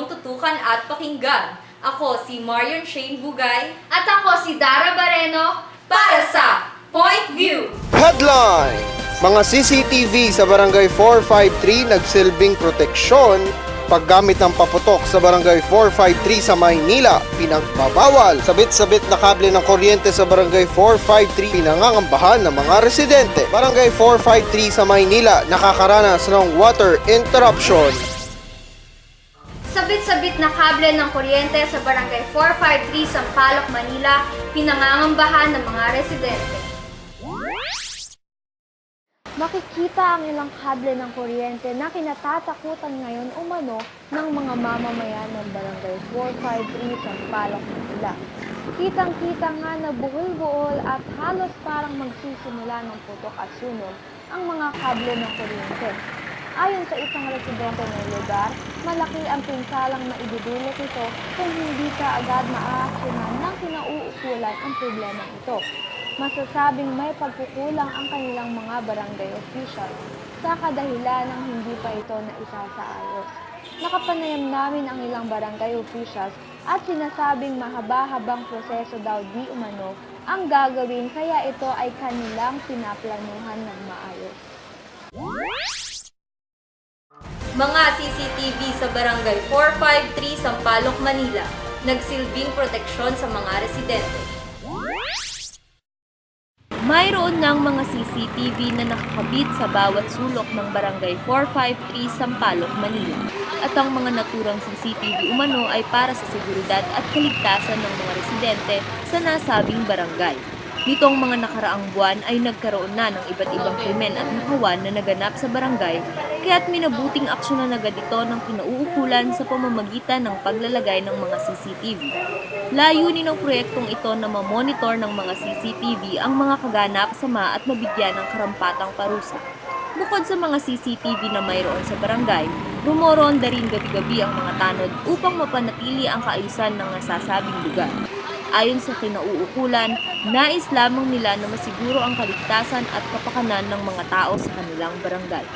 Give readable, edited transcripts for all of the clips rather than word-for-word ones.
inyong tutukan at pakinggan. Ako si Marion Shane Bugay At ako si Dara Bareno. para sa Point View! Headline! Mga CCTV sa Barangay 453 nagsilbing proteksyon. Paggamit ng paputok sa Barangay 453 sa Maynila, pinagbabawal. Sabit-sabit na kable ng kuryente sa Barangay 453, pinangangambahan ng mga residente. Barangay 453 sa Maynila, nakakaranas ng water interruption. Sabit-sabit na kable ng kuryente sa Barangay 453 Sampaloc, Manila, pinangangambahan ng mga residente. Makikita ang ilang kable ng kuryente na kinatatakutan ngayon umano ng mga mamamayan ng Barangay 453 Sampaloc, Manila. Kitang-kita nga na buhol-buhol at halos parang magsisimula ng putok at sunog ang mga kable ng kuryente. Ayon sa isang residente ng lugar, malaki ang pinsalang maidudulot ito kung hindi ka agad maaaksyonan ng kinauukulan ang problema ito. Masasabing may pagkukulang ang kanilang mga barangay official sa kadahilan ng hindi pa ito naisasaayos. Nakapanayam namin ang ilang barangay officials at sinasabing mahaba-habang proseso daw di umano ang gagawin kaya ito ay kanilang pinaplanuhan ng maayos. Mga CCTV sa Barangay 453 Sampaloc, Manila, nagsilbing proteksyon sa mga residente. Mayroon ng mga CCTV na nakakabit sa bawat sulok ng Barangay 453 Sampaloc, Manila. At ang mga naturang CCTV umano ay para sa seguridad at kaligtasan ng mga residente sa nasabing barangay. Nitong mga nakaraang buwan ay nagkaroon na ng iba't ibang krimen at nakawan na naganap sa barangay, kaya't minabuting aksyonan agad ito ng kinauukulan sa pamamagitan ng paglalagay ng mga CCTV. Layunin ng proyektong ito na mamonitor ng mga CCTV ang mga kaganap sama at mabigyan ng karampatang parusa. Bukod sa mga CCTV na mayroon sa barangay, rumoronda rin gabi-gabi ang mga tanod upang mapanatili ang kaayusan ng nasasabing lugar. Ayon sa kinauukulan, nais lamang nila na masiguro ang kaligtasan at kapakanan ng mga tao sa kanilang barangay.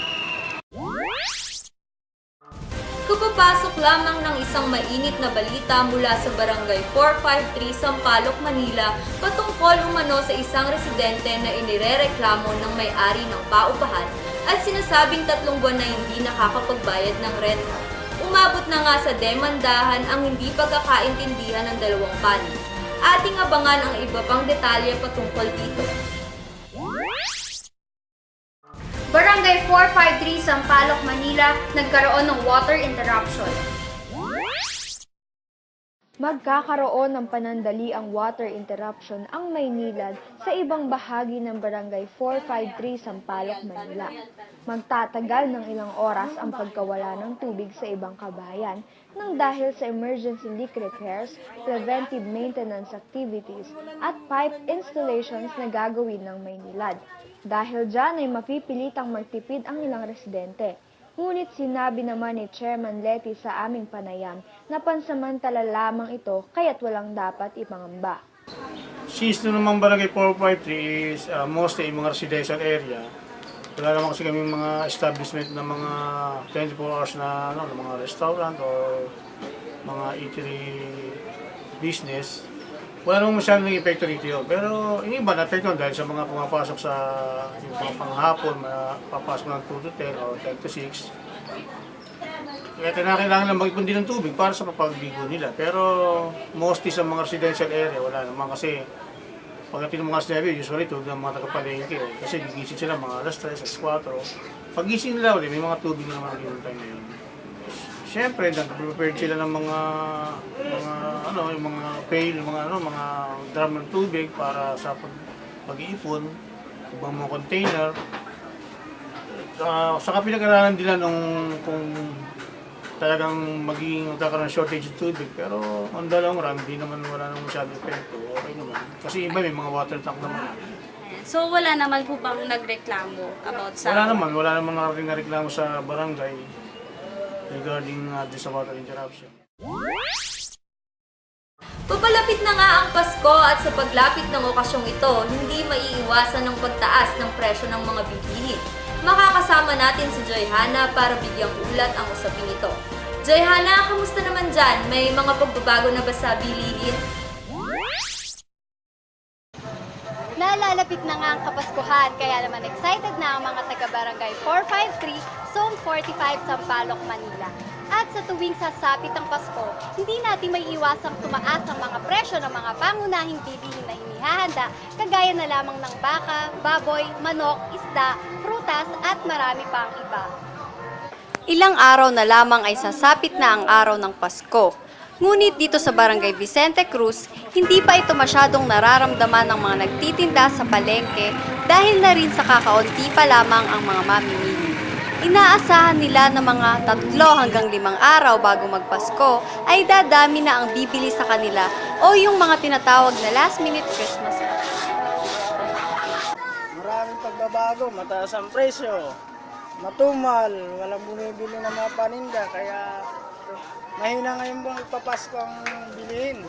Kapapasok lamang ng isang mainit na balita mula sa Barangay 453 Sampaloc, Manila patungkol umano sa isang residente na inirereklamo ng may-ari ng paupahan at sinasabing 3 buwan na hindi nakakapagbayad ng renta. Umabot na nga sa demandahan ang hindi pagkakaintindihan ng dalawang panig. Ating abangan ang iba pang detalye patungkol dito. Barangay 453 Sampaloc, Manila, nagkaroon ng water interruption. Magkakaroon ng panandaliang water interruption ang Maynilad sa ibang bahagi ng Barangay 453 Sampaloc, Manila. Magtatagal ng ilang oras ang pagkawala ng tubig sa ibang kabayan nang dahil sa emergency leak repairs, preventive maintenance activities at pipe installations na gagawin ng Maynilad. Dahil dyan ay mapipilitang magtipid ang ilang residente. Ngunit sinabi naman ni Chairman Leti sa aming panayam na pansamantala lamang ito kaya't walang dapat ipangamba. Since no naman Barangay 453 is mostly mga residential area, wala naman kasi kami mga establishment na mga 24 hours na mga restaurant or mga eatery business. Wala namang masyadong epekto dito yun. Pero yung iba na-epekto dahil sa mga pumapasok sa yung mga panghapon, papasok ng 2 to 10 or 10 to 6. Kaya kailangan lang mag-ipon din ng tubig para sa papagligo nila. Pero mostly sa mga residential area, wala naman kasi pagdating ng mga residential, usually tulog ng mga tagapalengke. Kasi gigising sila mga alas 3, alas 4. Pag-gising nila ulit, may mga tubig na mga given time na yun. Siyempre, nag-prepare sila ng mga yung mga pail, mga drum ng tubig para sa pag-iipon, ibang mga container. Saka pinag-aralan nila kung talagang magkakaroon ng shortage ng tubig. Pero on the long run, hindi naman wala nang masyadong epekto. Okay naman. Kasi iba may mga water tank naman. So wala naman po bang nagreklamo about sa... Wala naman narating na reklamo sa barangay regarding sa water interruption. Papalapit na nga ang Pasko at sa paglapit ng okasyong ito, hindi maiiwasan ng pagtaas ng presyo ng mga bilihin. Makakasama natin si Joy Hana para bigyang ulat ang usaping ito. Joyhana, kamusta naman dyan? May mga pagbabago na ba sa bilihin? Nalalapit na nga ang Kapaskuhan, kaya naman excited na ang mga taga-barangay 453, Zone 45, Sampaloc, Manila. At sa tuwing sasapit ang Pasko, hindi natin may iwasang tumaas ang mga presyo ng mga pangunahing bilihin na inihahanda, kagaya na lamang ng baka, baboy, manok, isda, prutas at marami pang iba. Ilang araw na lamang ay sasapit na ang araw ng Pasko. Ngunit dito sa Barangay Vicente Cruz, hindi pa ito masyadong nararamdaman ng mga nagtitinda sa palengke dahil na rin sa kakaunti pa lamang ang mga mamimili. Inaasahan nila na mga 3 hanggang 5 araw bago magpasko ay dadami na ang bibili sa kanila o yung mga tinatawag na last-minute Christmas. Maraming pagbabago, mataas ang presyo, matumal, walang bumibili ng mga paninda, kaya mahina ngayon po magpapasko ang bilihin.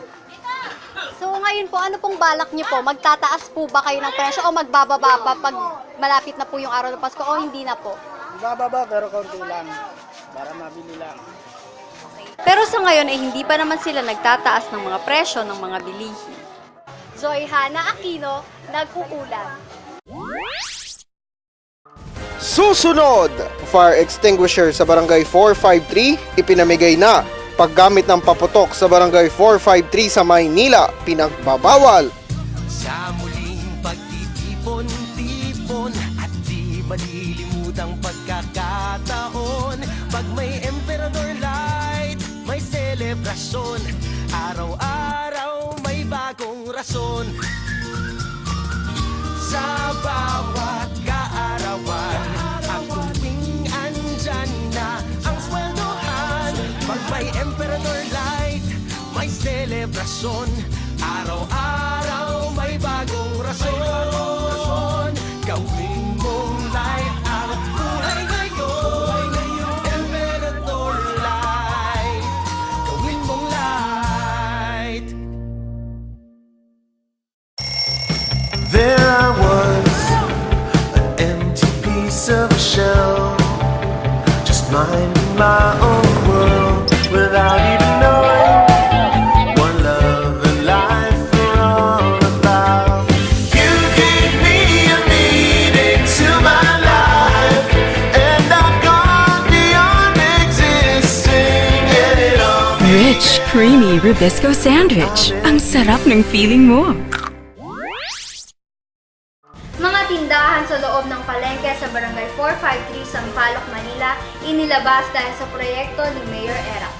So ngayon po, ano pong balak niyo po? Magtataas po ba kayo ng presyo o magbababa pa pag malapit na po yung araw ng Pasko o hindi na po? Bababa pero konti lang, para mabili lang. Pero sa ngayon ay hindi pa naman sila nagtataas ng mga presyo ng mga bilihin. Joyhana Aquino, nag-uulan. Susunod, fire extinguisher sa Barangay 453, ipinamigay na. Paggamit ng paputok sa Barangay 453 sa Maynila, pinagbabawal. Sa muling pagtitipon-tipon at di malilimutang pagkakataon, pag may Emperador Light, may selebrasyon, araw-araw may bagong rason. Sa bawat kaarawan, ang tuwing andyan na ang sweldohan. Pag may Emperador Light, may selebrasyon, araw-araw may bagong rason. Gawin mong light ang buhay ngayon, Emperador Light, gawin mong light. There I was, an empty piece of a shell, just minding my own world without even knowing what love and life are all about. You gave me a meaning to my life, and I've gone beyond existing. Get it on. Rich, creamy Rubisco sandwich. Ang sarap ng feeling mo. Mga tindahan sa loob ng palengke sa Barangay 453, Sampaloc, Manila, inilabas dahil sa proyekto ni Mayor Erap.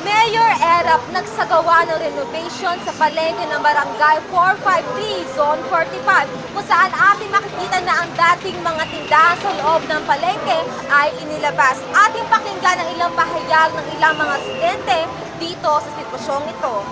Mayor Erap nagsagawa ng renovation sa palengke ng Barangay 453, Zone 45, kung saan ating makikita na ang dating mga tindahan sa loob ng palengke ay inilabas. Ating pakinggan ang ilang pahayag ng ilang mga residente dito sa sitwasyong ito.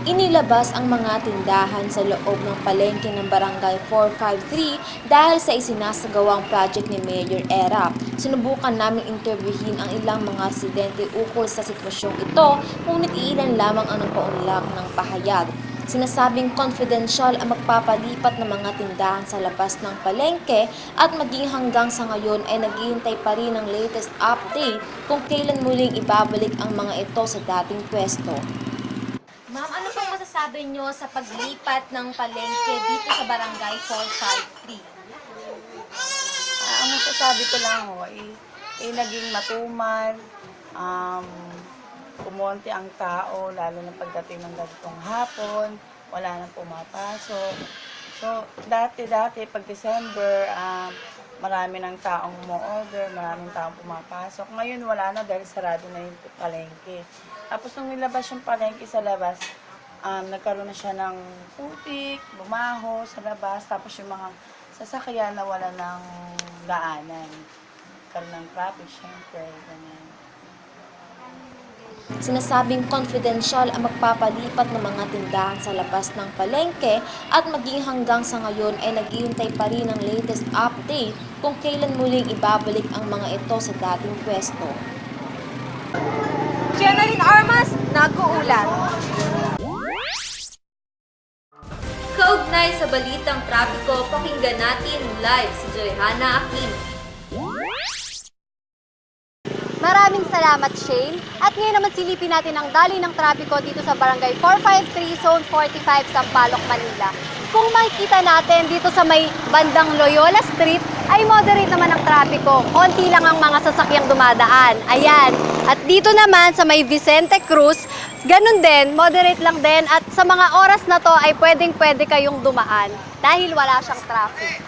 Inilabas ang mga tindahan sa loob ng palengke ng Barangay 453 dahil sa isinasagawang project ni Mayor Erap. Sinubukan naming interviewin ang ilang mga residente ukol sa sitwasyong ito, ngunit iilan lamang ang nagpaunlak ng pahayag. Sinasabing confidential ang magpapalipat ng mga tindahan sa labas ng palengke at maging hanggang sa ngayon ay naghihintay pa rin ng latest update kung kailan muling ibabalik ang mga ito sa dating pwesto. Ma'am, ano pong masasabi nyo sa paglipat ng palengke dito sa Barangay 453? Ang masasabi ko lang naging matumal, kumonti ang tao, lalo na pagdating ng ganitong hapon, wala nang pumapasok. So, dati pag December, marami ng taong mo-order, maraming taong pumapasok. Ngayon wala na dahil sarado na yung palengke. Tapos nung nilabas yung palengke sa labas, nagkaroon na siya ng putik, bumaho sa labas, tapos yung mga sasakyan na wala ng daanan. Nagkaroon ng traffic, syempre, ganyan. Sinasabing confidential ang magpapalipat ng mga tindahan sa labas ng palengke at maging hanggang sa ngayon ay naghihintay pa rin ng latest update kung kailan muling ibabalik ang mga ito sa dating pwesto. Jenaline Armas, nag-uulat. Kaugnay sa balitang trapiko, pakinggan natin live si Joyhana Aquino. Maraming salamat, Shane. At ngayon naman silipin natin ang daloy ng trapiko dito sa Barangay 453, Zone 45, Sampaloc, Manila. Kung makikita natin dito sa may bandang Loyola Street, ay moderate naman ang trapiko. Konti lang ang mga sasakyang dumadaan. Ayan. At dito naman sa may Vicente Cruz, ganun din, moderate lang din. At sa mga oras na to ay pwedeng-pwede kayong dumaan dahil wala siyang traffic.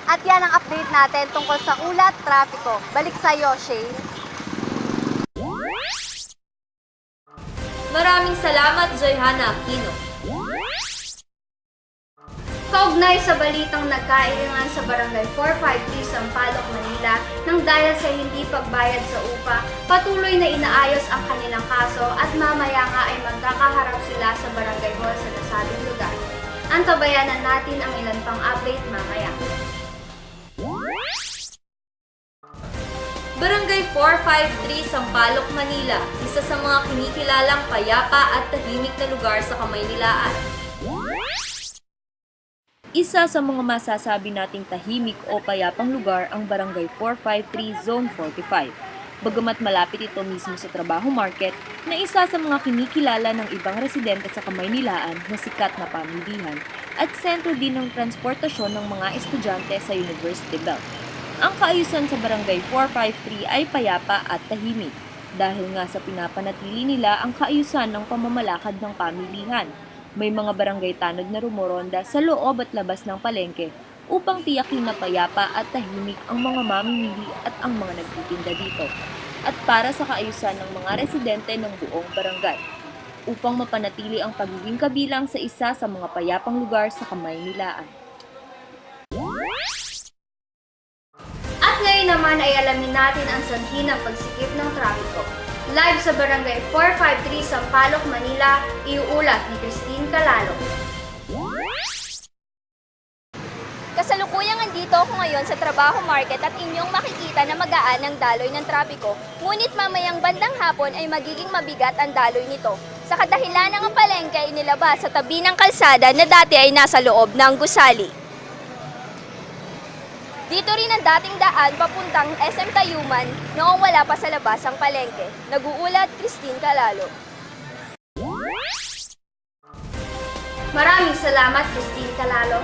At yan ang update natin tungkol sa ulat trapiko. Balik sa'yo, Shane. Maraming salamat, Joyhana Aquino. Kaugnay sa balitang nagkailangan sa Barangay 453 Sampaloc, Manila nang dahil sa hindi pagbayad sa upa, patuloy na inaayos ang kanilang kaso at mamaya nga ay magkakaharap sila sa Barangay Hall sa nasabing lugar. Antabayanan natin ang ilan pang update mamaya. Barangay 453, Sampaloc, Manila, isa sa mga kinikilalang payapa at tahimik na lugar sa Kamaynilaan. Isa sa mga masasabi nating tahimik o payapang lugar ang Barangay 453, Zone 45. Bagamat malapit ito mismo sa Trabaho Market, na isa sa mga kinikilala ng ibang residente sa Kamaynilaan na sikat na pamilihan at sentro din ng transportasyon ng mga estudyante sa University Belt. Ang kaayusan sa Barangay 453 ay payapa at tahimik dahil nga sa pinapanatili nila ang kaayusan ng pamamalakad ng pamilihan. May mga barangay tanod na rumoronda sa loob at labas ng palengke upang tiyakin na payapa at tahimik ang mga mamimili at ang mga nagtitinda dito. At para sa kaayusan ng mga residente ng buong barangay, upang mapanatili ang pagiging kabilang sa isa sa mga payapang lugar sa Kamaynilaan. At ngayon naman ay alamin natin ang sanhi ng pagsikip ng trapiko. Live sa Barangay 453 Sampaloc, Manila, iuulat ni Christine Calalo. Kasalukuyang andito ako ngayon sa Trabaho Market at inyong makikita na magaan ang daloy ng trapiko. Ngunit mamayang bandang hapon ay magiging mabigat ang daloy nito. Sa kadahilan ng palengke ay inilabas sa tabi ng kalsada na dati ay nasa loob ng gusali. Dito rin ang dating daan papuntang SM Tayuman noong wala pa sa labas ang palengke. Nag-uulat, Christine Calalo. Maraming salamat, Christine Calalo.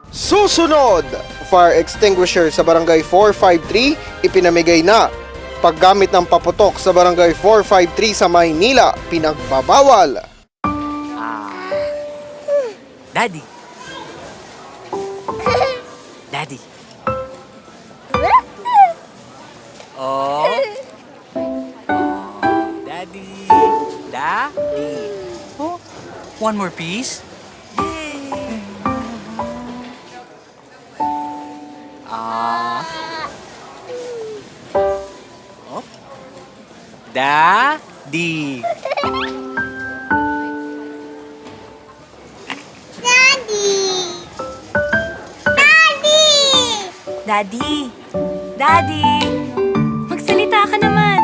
Susunod, fire extinguisher sa Barangay 453 ipinamigay na. Paggamit ng paputok sa Barangay 453 sa Maynila, pinagbabawal. Daddy. Daddy. Oh. Daddy. Daddy. Oh. One more piece. Yay. Oh. Daddy. Daddy! Daddy! Magsalita ka naman!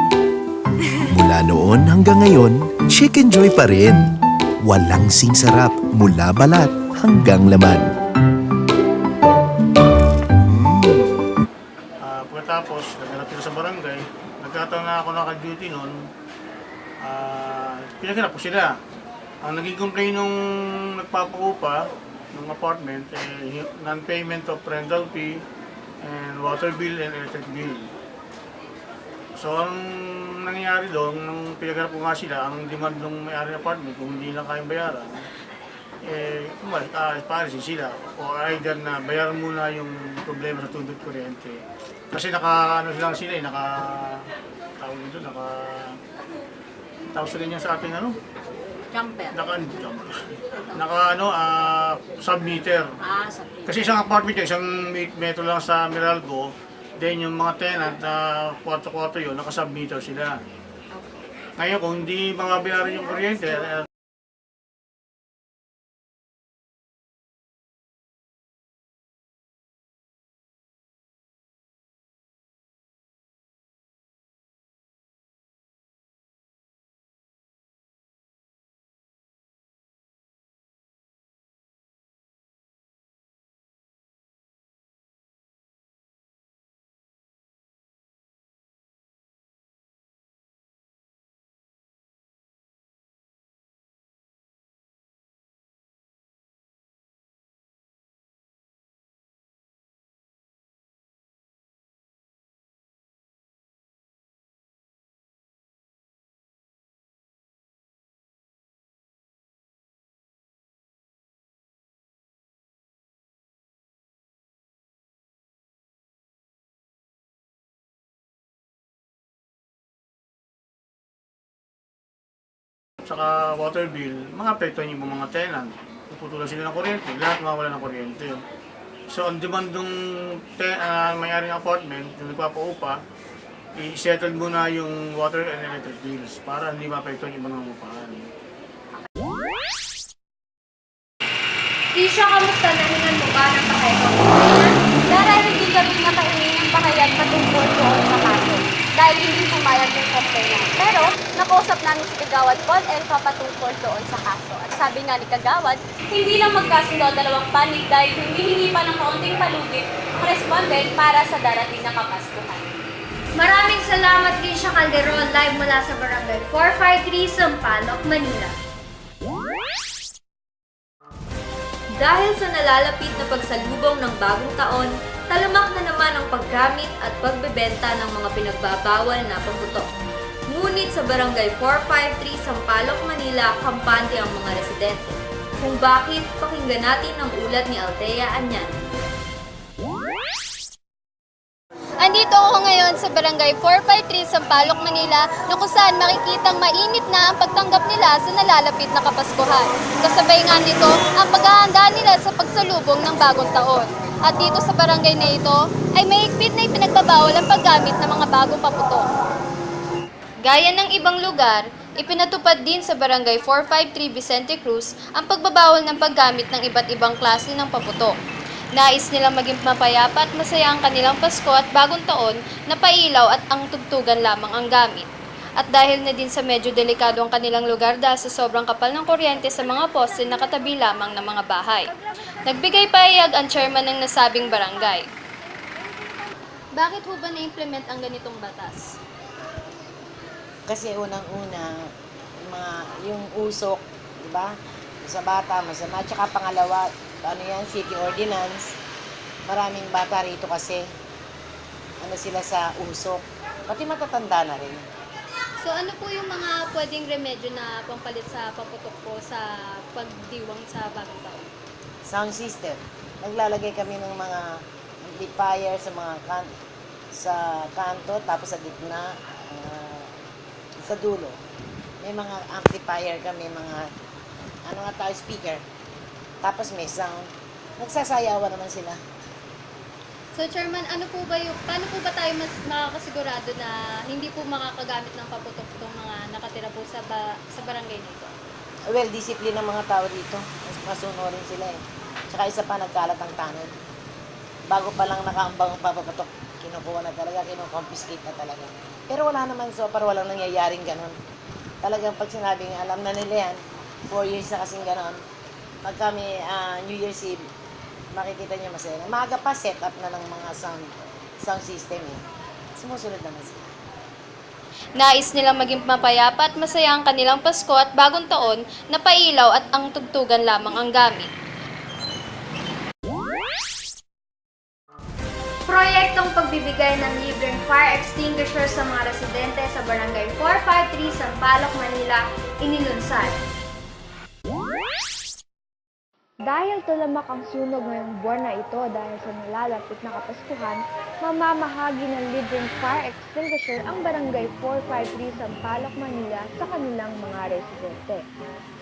Mula noon hanggang ngayon, Chicken Joy pa rin. Walang singsarap mula balat hanggang laman. Pagkatapos, naghanap sila sa barangay, nagkataon na ako naka-duty noon, pinaghanap ko sila. Ang naging complaint nung nagpapaupa ng apartment, non-payment of rental fee, and water bill and electric bill. So, ang nangyayari doon, nung pinaghanap ko nga sila, ang demand ng may-ari ng apartment, kung hindi lang kayang bayaran, paalisin sila. O either na bayaran muna yung problema sa tubig kuryente. Kasi tawag sa ganyan sa ating Jumper. Sub-meter. Kasi isang apartment yun, isang metro lang sa Meralco, then yung mga tenant na kwarto-kwarto yun, naka-sub-meter sila. Ngayon, kung hindi mga bayaran yung kuryente, saka water bill, mga-apektuhan yung mga tenant. Puputulan sila ng kuryente, lahat mawawala ng kuryente. So, ang demand ng may-ari ng apartment, yung nagpapaupa, i-settle muna yung water and electric bills para hindi maapektuhan yung ibang upahan. Tisha, kamusta? Nahingan mo ba ng pakayong? Dahil hindi kami nakahingi ng pakayag patungkol doon sa kaso dahil hindi pumayag yung complainant. Pero nakausap namin si Kagawad Paul Elfa patungkol doon sa kaso. At sabi nga ni Kagawad, Hindi lang magkasundo dalawang panig dahil humihingi pa ng kaunting palugit ang respondent para sa darating na kapaskuhan. Maraming salamat, Tisha Calderon, live mula sa Barangay 453, Sampaloc, Manila. Dahil sa nalalapit na pagsalubong ng bagong taon, talamak na naman ang paggamit at pagbebenta ng mga pinagbabawal na paputok. Ngunit sa Barangay 453, Sampaloc, Manila, kampante ang mga residente. Kung bakit, pakinggan natin ang ulat ni Althea Anyan. andito ako ngayon sa Barangay 453, Sampaloc, Manila, na kung saan makikitang mainit na ang pagtanggap nila sa nalalapit na Kapaskuhan. Kasabay nga nito ang paghahanda nila sa pagsalubong ng bagong taon. At dito sa barangay na ito ay mahigpit na ipinagbabawal ang paggamit ng mga bagong paputok. Gaya ng ibang lugar, ipinatupad din sa Barangay 453 Vicente Cruz ang pagbabawal ng paggamit ng iba't ibang klase ng paputok. Nais nilang maging mapayapa at masaya ang kanilang Pasko at bagong taon na pailaw at ang tugtugan lamang ang gamit. At dahil na din sa medyo delikado ang kanilang lugar dahil sa sobrang kapal ng kuryente sa mga poste na katabi lamang ng mga bahay. Nagbigay pahayag ang chairman ng nasabing barangay. Bakit ho ba na-implement ang ganitong batas? Kasi unang-una, yung usok, di ba? Sa bata, masama. Tsaka pangalawa, city ordinance. Maraming bata rito kasi, sila sa usok. Pati matatanda na rin. So ano po yung mga pwedeng remedyo na pampalit sa paputok po sa pagdiwang sa bagong taon? Sound system. Naglalagay kami ng mga amplifier sa mga sa kanto, tapos sa gitna, sa dulo. May mga amplifier kami, mga speaker. Tapos may sound. Nagsasayawan naman sila. So Chairman, paano po ba tayo mas makakasigurado na hindi po makakagamit ng paputok itong mga nakatira po sa barangay nito? Well, discipline ng mga tao dito. Masunurin sila eh. Tsaka isa pa, nagkalat ang tanod. Bago pa lang nakaambang ang papapatok, kinukuha na talaga, kinukonfiscate na talaga. Pero wala naman para walang nangyayaring ganon. Talagang pag sinabing alam na nila yan, 4 years na kasing ganon. Pag kami New Year's Eve, makikita niyo masaya. Maaga pa set up na ng mga sound system eh. Sumusunod naman sila. Nais nilang maging mapayapa at masaya ang kanilang Pasko at bagong taon na pailaw at ang tugtugan lamang ang gamit. Proyektong pagbibigay ng libreng fire extinguisher sa mga residente sa Barangay 453, Sampaloc, Manila, inilunsad. Dahil talamak ang sunog ngayong buwan na ito dahil sa nalalapit na Kapaskuhan, mamamahagi ng libreng fire extinguisher ang Barangay 453 Sampaloc, Manila sa kanilang mga residente.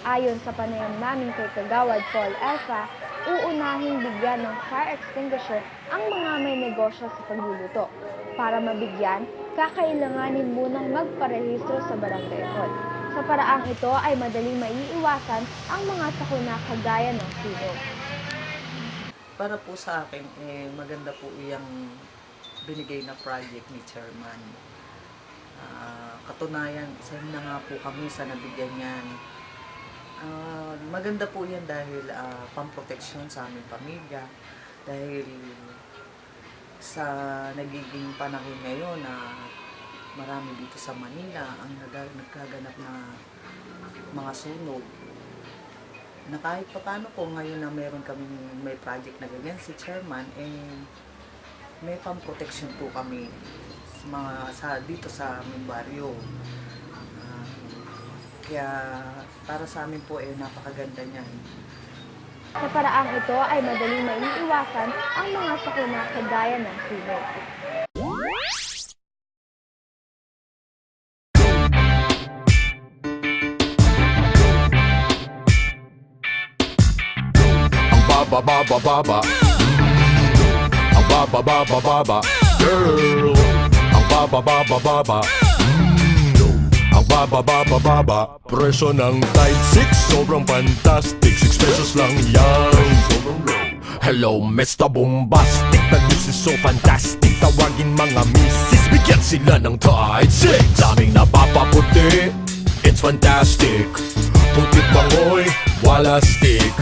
Ayon sa panayam namin kay Kagawad Paul Elfa, uunahing bigyan ng fire extinguisher ang mga may negosyo sa pagluluto. Para mabigyan, kakailanganin munang magparehistro sa barangay hall. Sa paraang ito ay madaling maiiwasan ang mga sakuna kagaya ng sunog. Para po sa akin, maganda po yung binigay na project ni Chairman. Katunayan, isa na nga po kami sa nabigyan niyan. Maganda po yan dahil pamproteksyon sa aming pamilya. Dahil sa nagiging panahon ngayon na marami dito sa Manila ang nagkaganap na mga sunog. Na kahit pa paano po ngayon na may project na ganyan si Chairman, may pang-protection po kami dito sa aming baryo. Kaya para sa amin po napakaganda niyan. Sa paraang ito ay madaling maiiwasan ang mga sakuna kagaya ng sunog. baba. Ang baba. Girl, ang baba. Ang baba. Presyo ng Tide 6, sobrang fantastic. 6 pesos lang yan. Hello, Mr. Bombastic. The news is so fantastic. Tawagin mga misis, bigyan sila ng Tide 6. Daming napapaputi, it's fantastic. Putit bangoy, wala stick.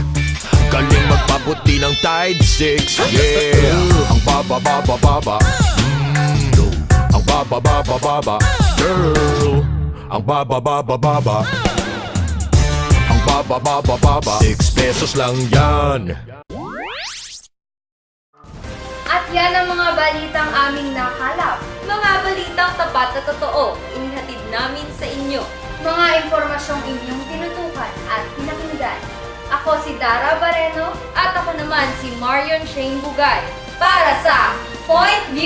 Galing magpaputi ng Tide 6. Yeah, ang baba. Ang baba. Girl, ang baba. Ang baba. 6 pesos lang yan. At yan ang mga balitang aming nakalap. Mga balitang tapat at totoo, inihatid namin sa inyo. Mga impormasyong inyong tinutukan at pinakinggan. Ako si Dara Bareno At ako naman si Marion Shane Bugay para sa Point View.